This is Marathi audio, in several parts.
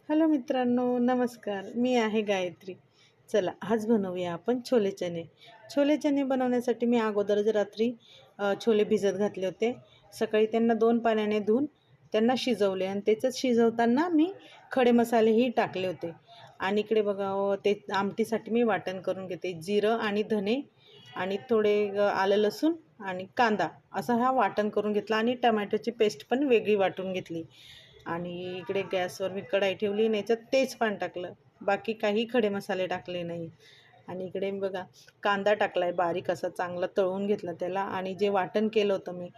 हॅलो मित्रांनो, नमस्कार. मी आहे गायत्री. चला आज बनवूया आपण छोले चणे. छोले चणे बनवण्यासाठी मी अगोदरच रात्री छोले भिजत घातले होते. सकाळी त्यांना 2 पाण्याने धुवून त्यांना शिजवले आणि त्याच्यात शिजवताना मी खडे मसालेही टाकले होते. आणि इकडे बघा ते आमटीसाठी मी वाटण करून घेते. जिरं आणि धने आणि थोडे आलं लसूण आणि कांदा असा हा वाटण करून घेतला आणि टमॅटोची पेस्ट पण वेगळी वाटून घेतली. आणि इकडे गॅसवर मी कढाई ठेवली आणि याच्यात तेच पान टाकलं. बाकी काही खडे मसाले टाकले नाही. आणि इकडे बघा कांदा टाकला आहे बारीक असा चांगला तळून घेतला त्याला. आणि जे वाटण केलं होतं मी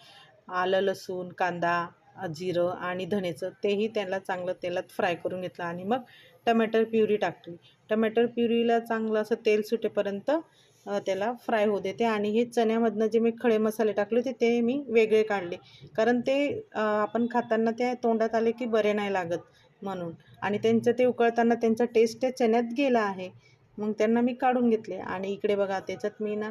आलं लसूण कांदा जिरं आणि धनेचं तेही त्याला चांगलं तेलात फ्राय करून घेतलं. आणि मग टमॅटो प्युरी टाकली. टमॅटो प्युरीला चांगलं असं तेल सुटेपर्यंत त्याला फ्राय होऊ देते. आणि हे चण्यामधनं जे मी खडे मसाले टाकले होते ते मी वेगळे काढले, कारण ते आपण खाताना ते तोंडात आले की बरे नाही लागत म्हणून. आणि त्यांचं ते उकळताना त्यांचा टेस्ट त्या चण्यात गेला आहे, मग त्यांना मी काढून घेतले. आणि इकडे बघा त्याच्यात मी ना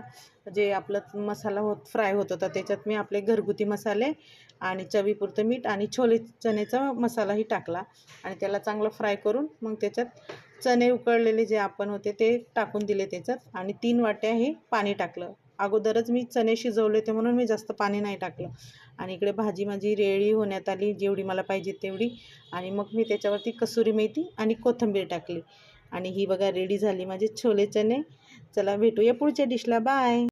जे आपलं मसाला फ्राय होत होता त्याच्यात मी आपले घरगुती मसाले आणि चवीपुरतं मीठ आणि छोले चण्याचा मसालाही टाकला. आणि त्याला चांगलं फ्राय करून मग त्याच्यात चणे उकळलेले जे आपण होते ते टाकून दिले त्याच्यात. आणि 3 वाट्या हे पाणी टाकलं. अगोदरच मी चणे शिजवले होते म्हणून मी जास्त पाणी नाही टाकलं. आणि इकडे भाजी माझी रेडी होण्यात आली जेवढी मला पाहिजे तेवढी. आणि मग मी त्याच्यावरती कसुरी मेथी आणि कोथिंबीर टाकली. आणि ही बघा रेडी झाली माझे छोले चणे. चला भेटूया पुढच्या डिशला. बाय.